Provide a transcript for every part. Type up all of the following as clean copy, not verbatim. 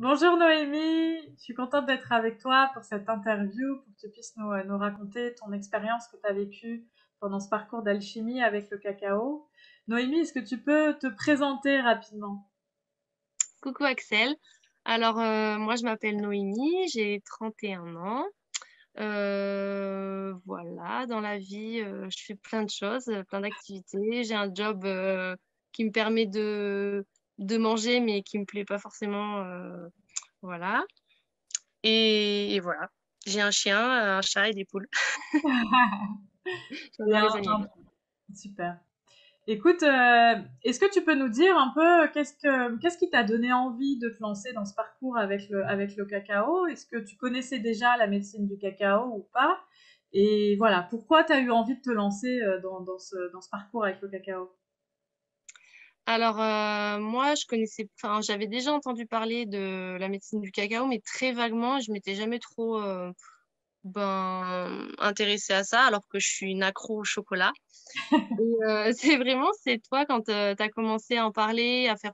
Bonjour Noémie, je suis contente d'être avec toi pour cette interview, pour que tu puisses nous raconter ton expérience que tu as vécue pendant ce parcours d'alchimie avec le cacao. Noémie, est-ce que tu peux te présenter rapidement? Coucou Axel. Alors, moi, je m'appelle Noémie, j'ai 31 ans. Voilà, dans la vie, je fais plein de choses, plein d'activités. J'ai un job qui me permet de manger, mais qui me plaît pas forcément. Voilà. Et voilà. J'ai un chien, un chat et des poules. Et J'adore les animaux. super. Écoute, est-ce que tu peux nous dire un peu qu'est-ce qui t'a donné envie de te lancer dans ce parcours avec le cacao? Est-ce que tu connaissais déjà la médecine du cacao ou pas? Et voilà, pourquoi tu as eu envie de te lancer dans ce parcours avec le cacao? Alors, moi, enfin, j'avais déjà entendu parler de la médecine du cacao, mais très vaguement. Je m'étais jamais trop intéressée à ça, alors que je suis une accro au chocolat. Et c'est toi quand tu as commencé à en parler, à faire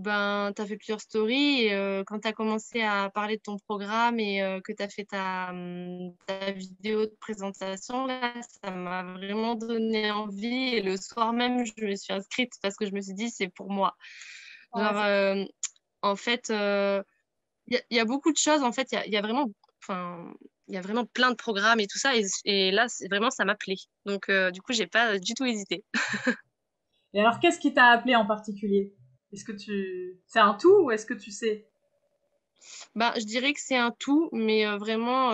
t'as fait plusieurs stories et quand tu as commencé à parler de ton programme et que tu as fait ta vidéo de présentation, là, ça m'a vraiment donné envie. Et le soir même, je me suis inscrite parce que je me suis dit, c'est pour moi. Ouais, Genre, en fait, il y a beaucoup de choses. En fait, il y a vraiment, enfin, il y a vraiment plein de programmes et tout ça. Et là, vraiment, ça m'appelait. Donc, du coup, j'ai pas du tout hésité. et alors, qu'est-ce qui t'a appelé en particulier? C'est un tout ou est-ce que tu sais? Bah, je dirais que c'est un tout, mais vraiment,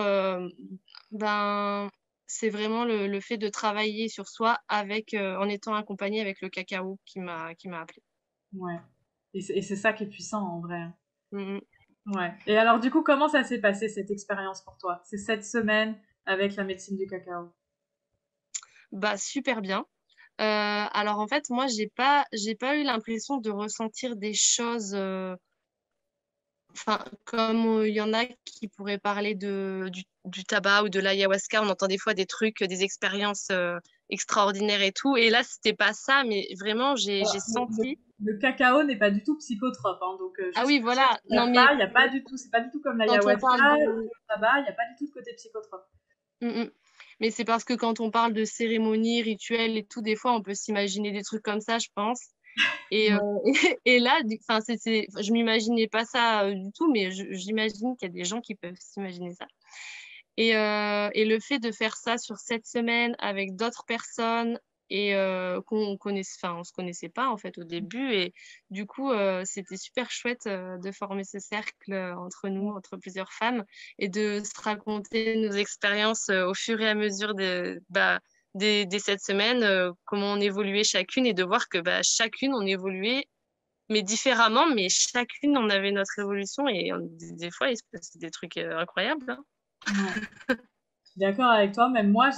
ben, c'est vraiment le fait de travailler sur soi en étant accompagné avec le cacao qui m'a appelé. Ouais. Et c'est ça qui est puissant en vrai, hein. Mhm. Ouais. Et alors, du coup, comment ça s'est passé cette expérience pour toi? C'est cette semaine avec la médecine du cacao. Bah, super bien. Alors en fait, moi, j'ai pas eu l'impression de ressentir des choses. Enfin, comme il y en a qui pourraient parler du tabac ou de l'ayahuasca, on entend des fois des trucs, des expériences extraordinaires et tout. Et là, c'était pas ça, mais vraiment, j'ai Alors, senti. le cacao n'est pas du tout psychotrope, hein, donc Ah juste oui, pour ceux voilà. qui ne Non, savent mais pas, il n'y a pas du tout, c'est pas du tout comme quand on l'ayahuasca parle ou de. le tabac, il n'y a pas du tout de côté psychotrope. Mm, mm. Mais c'est parce que quand on parle de cérémonies, rituels et tout, des fois, on peut s'imaginer des trucs comme ça, je pense. Et, Ouais. et là, enfin, je m'imaginais pas ça du tout, mais j'imagine qu'il y a des gens qui peuvent s'imaginer ça. Et le fait de faire ça sur 7 semaines avec d'autres personnes et qu'on connaisse, enfin, on se connaissait pas en fait au début. Et du coup, c'était super chouette de former ce cercle entre nous, entre plusieurs femmes, et de se raconter nos expériences au fur et à mesure des 7 semaines, comment on évoluait chacune et de voir que chacune on évoluait, mais différemment, mais chacune on avait notre évolution et des fois il se passait des trucs incroyables, hein. Ouais. Je suis d'accord avec toi, même moi,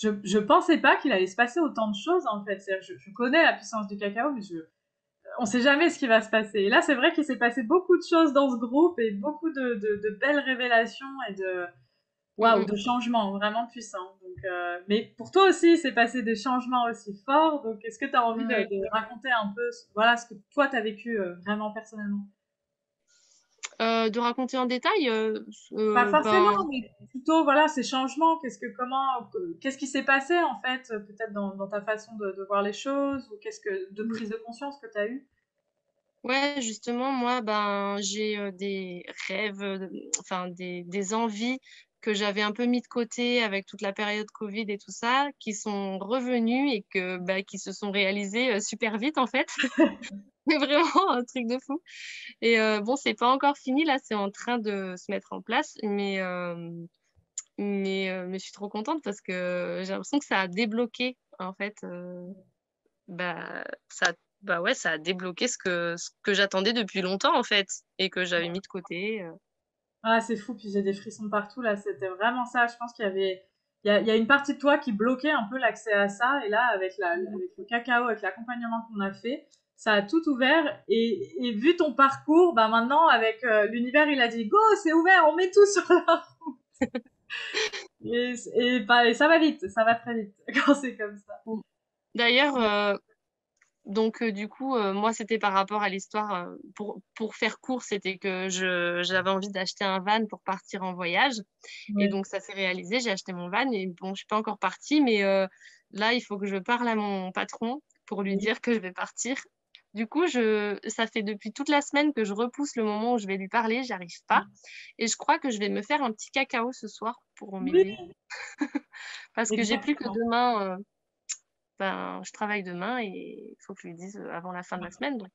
je pensais pas qu'il allait se passer autant de choses en fait. C'est-à-dire, je connais la puissance du cacao, mais on sait jamais ce qui va se passer. Et là, c'est vrai qu'il s'est passé beaucoup de choses dans ce groupe et beaucoup de belles révélations et Mm, waouh, mm. de changements vraiment puissants. Donc, mais pour toi aussi, il s'est passé des changements aussi forts. Donc, est-ce que tu as envie Ouais. de raconter un peu, voilà, ce que toi tu as vécu vraiment personnellement? De raconter en détail, Pas forcément, ben mais plutôt voilà ces changements. Qu'est-ce qui s'est passé en fait, peut-être dans ta façon de voir les choses ou qu'est-ce que de prise de conscience que tu as eu? ouais, justement, moi, j'ai des rêves, enfin des envies que j'avais un peu mis de côté avec toute la période Covid et tout ça, qui sont revenus et qui se sont réalisés super vite en fait. Mais vraiment un truc de fou. Et bon, c'est pas encore fini là, c'est en train de se mettre en place, mais je suis trop contente parce que j'ai l'impression que ça a débloqué en fait. Ça, ouais, ça a débloqué ce que j'attendais depuis longtemps, en fait, et que j'avais mis de côté. Ah, c'est fou, puis j'ai des frissons partout là. C'était vraiment ça. Je pense qu'il y avait, il y a une partie de toi qui bloquait un peu l'accès à ça. Et là, avec le cacao, avec l'accompagnement qu'on a fait, ça a tout ouvert. Et vu ton parcours, bah maintenant, avec l'univers, il a dit go, c'est ouvert, on met tout sur la. Et ça va vite, ça va très vite quand c'est comme ça. D'ailleurs, Donc, du coup, moi, c'était par rapport à l'histoire, pour faire court, c'était que j'avais envie d'acheter un van pour partir en voyage et Ouais. donc ça s'est réalisé. J'ai acheté mon van et bon, je suis pas encore partie, mais là, il faut que je parle à mon patron pour lui Oui. dire que je vais partir. Du coup, ça fait depuis toute la semaine que je repousse le moment où je vais lui parler, j'arrive pas et je crois que je vais me faire un petit cacao ce soir pour Oui, m'aider parce que j'ai plus que exactement. demain, ben, je travaille demain et il faut que je lui dise avant la fin de la semaine. Donc,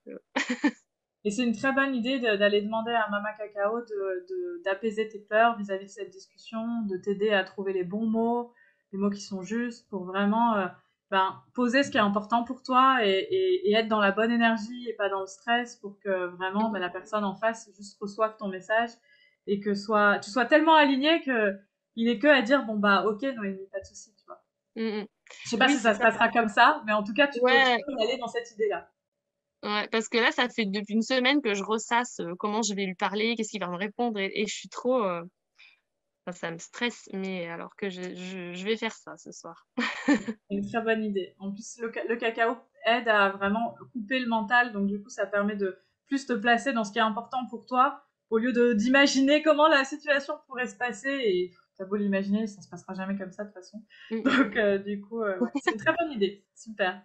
Et c'est une très bonne idée d'aller demander à Mama Cacao d'apaiser tes peurs vis-à-vis de cette discussion, de t'aider à trouver les mots qui sont justes pour vraiment ben, poser ce qui est important pour toi et être dans la bonne énergie et pas dans le stress pour que vraiment ben, la personne en face juste reçoive ton message et que tu sois tellement aligné que il est que à dire bon bah ok Noémie, pas de souci, tu vois. mm, mm. Je sais pas Oui, si c'est ça se ça. passera comme ça, mais en tout cas tu Ouais, peux y aller dans cette idée-là. ouais, parce que là, ça fait depuis une semaine que je ressasse comment je vais lui parler, qu'est-ce qu'il va me répondre et je suis trop. Enfin, ça me stresse, mais alors que je vais faire ça ce soir. C'est une très bonne idée. En plus, le cacao aide à vraiment couper le mental, donc du coup, ça permet de plus te placer dans ce qui est important pour toi, au lieu d'imaginer comment la situation pourrait se passer. Et t'as beau l'imaginer, ça se passera jamais comme ça de toute façon. Mm, mm. Donc, du coup, ouais, c'est une très bonne idée. Super.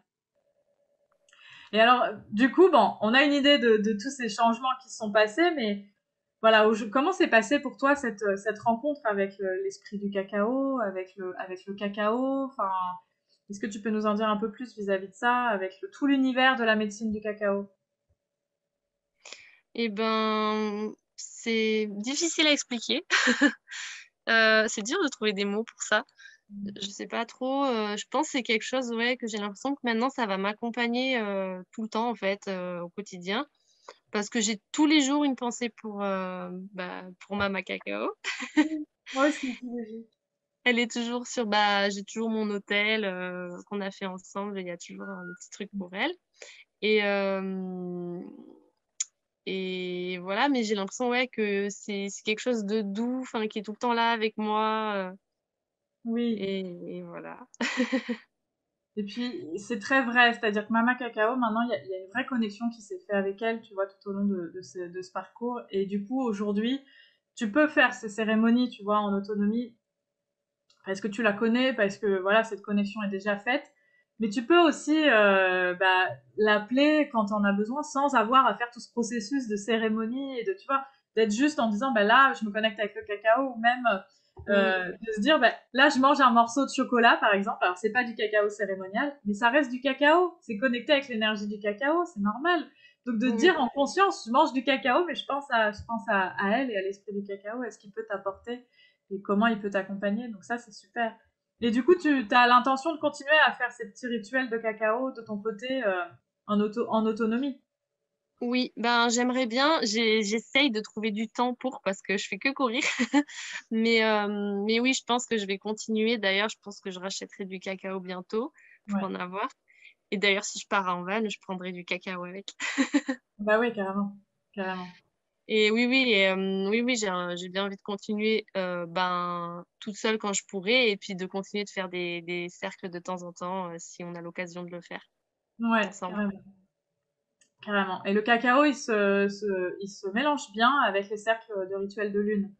Et alors, du coup, bon, on a une idée de tous ces changements qui se sont passés, mais voilà, comment s'est passée pour toi cette rencontre avec l'esprit du cacao, avec le cacao? Enfin, est-ce que tu peux nous en dire un peu plus vis-à-vis de ça, avec tout l'univers de la médecine du cacao? Eh ben, c'est difficile à expliquer. C'est dur de trouver des mots pour ça. Je sais pas trop. Je pense que c'est quelque chose, ouais, que j'ai l'impression que maintenant ça va m'accompagner tout le temps en fait, au quotidien, parce que j'ai tous les jours une pensée pour Mama Cacao. Oui, moi aussi, tous les jours. Elle est toujours j'ai toujours mon hôtel qu'on a fait ensemble. Il y a toujours un petit truc pour elle. Et, et voilà, mais j'ai l'impression ouais, que c'est quelque chose de doux, enfin, qui est tout le temps là avec moi. Oui. Et voilà. Et puis, c'est très vrai, c'est-à-dire que Mama Cacao, maintenant, il y a une vraie connexion qui s'est faite avec elle, tu vois, tout au long de ce parcours. Et du coup, aujourd'hui, tu peux faire ces cérémonies, tu vois, en autonomie, parce que tu la connais, parce que voilà, cette connexion est déjà faite. Mais tu peux aussi bah, l'appeler quand on a besoin sans avoir à faire tout ce processus de cérémonie et de, tu vois, d'être juste en disant, bah là, je me connecte avec le cacao, ou même Mm, de se dire, bah, là, je mange un morceau de chocolat, par exemple. Alors, c'est pas du cacao cérémonial, mais ça reste du cacao. C'est connecté avec l'énergie du cacao, c'est normal. Donc, de te mm. dire en conscience, je mange du cacao, mais je pense à elle et à l'esprit du cacao, à ce qu'il peut t'apporter et comment il peut t'accompagner. Donc ça, c'est super. Et du coup, tu as l'intention de continuer à faire ces petits rituels de cacao de ton côté en autonomie. Oui, ben j'aimerais bien. J'essaye de trouver du temps pour parce que je fais que courir. Mais oui, je pense que je vais continuer. D'ailleurs, je pense que je rachèterai du cacao bientôt pour Ouais. en avoir. Et d'ailleurs, si je pars en van, je prendrai du cacao avec. Bah oui, carrément. Carrément. Et oui, j'ai bien envie de continuer toute seule quand je pourrai et puis de continuer de faire des cercles de temps en temps si on a l'occasion de le faire Ouais, ensemble. carrément. Carrément. Et le cacao, il se mélange bien avec les cercles de rituels de lune,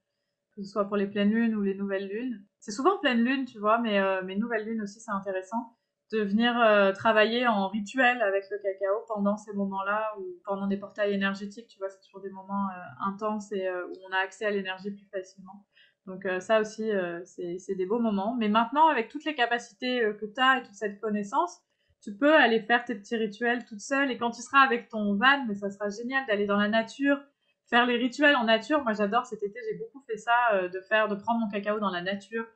que ce soit pour les pleines lunes ou les nouvelles lunes. C'est souvent pleine lune, tu vois, mais nouvelles lunes aussi, c'est intéressant de venir travailler en rituel avec le cacao pendant ces moments-là ou pendant des portails énergétiques, tu vois, c'est toujours des moments intenses et où on a accès à l'énergie plus facilement. Donc ça aussi, c'est des beaux moments. Mais maintenant, avec toutes les capacités que tu as et toute cette connaissance, tu peux aller faire tes petits rituels toute seule. Et quand tu seras avec ton van, mais ça sera génial d'aller dans la nature, faire les rituels en nature. Moi, j'adore cet été, j'ai beaucoup fait ça, de prendre mon cacao dans la nature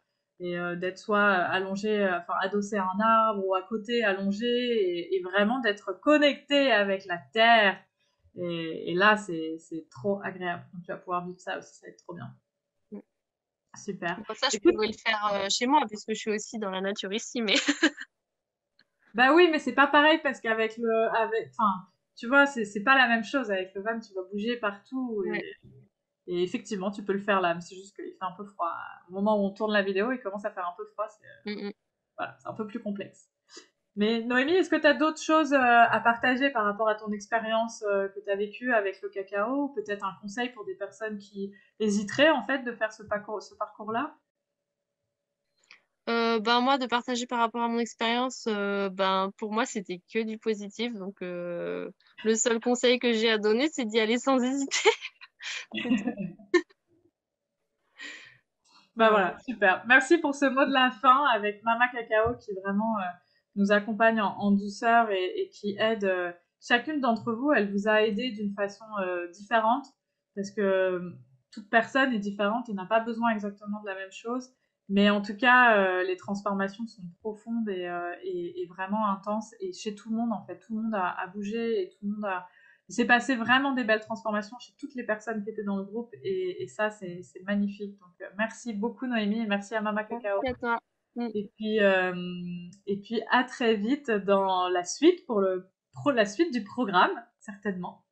et d'être soit allongé, enfin adossé à un arbre ou à côté allongé et vraiment d'être connecté avec la terre. Et là, c'est trop agréable. Donc, tu vas pouvoir vivre ça aussi, ça va être trop bien. Super. Bon, ça, je Écoute, pourrais le faire chez moi puisque je suis aussi dans la nature ici. Mais bah oui, mais c'est pas pareil parce enfin, tu vois, c'est pas la même chose. Avec le van, tu vas bouger partout ouais. et effectivement, tu peux le faire là, mais c'est juste qu'il fait un peu froid. Au moment où on tourne la vidéo, il commence à faire un peu froid. Mm, mm. Voilà, c'est un peu plus complexe. Mais Noémie, est-ce que tu as d'autres choses à partager par rapport à ton expérience que tu as vécue avec le cacao? Ou peut-être un conseil pour des personnes qui hésiteraient en fait de faire ce parcours-là? Ben moi, de partager par rapport à mon expérience, ben pour moi, c'était que du positif. Donc, le seul conseil que j'ai à donner, c'est d'y aller sans hésiter. C'est tout. Bah Voilà. voilà, super. Merci pour ce mot de la fin avec Mama Cacao qui vraiment nous accompagne en douceur et qui aide chacune d'entre vous. Elle vous a aidé d'une façon différente parce que toute personne est différente et n'a pas besoin exactement de la même chose. Mais en tout cas, les transformations sont profondes et vraiment intenses. Et chez tout le monde, en fait, tout le monde a bougé et tout le monde a, il s'est passé vraiment des belles transformations chez toutes les personnes qui étaient dans le groupe et ça, c'est magnifique. Donc, merci beaucoup Noémie et merci à Mama Cacao. Merci à toi. Mm. Et puis, euh, et puis à très vite dans la suite pour la suite du programme, certainement.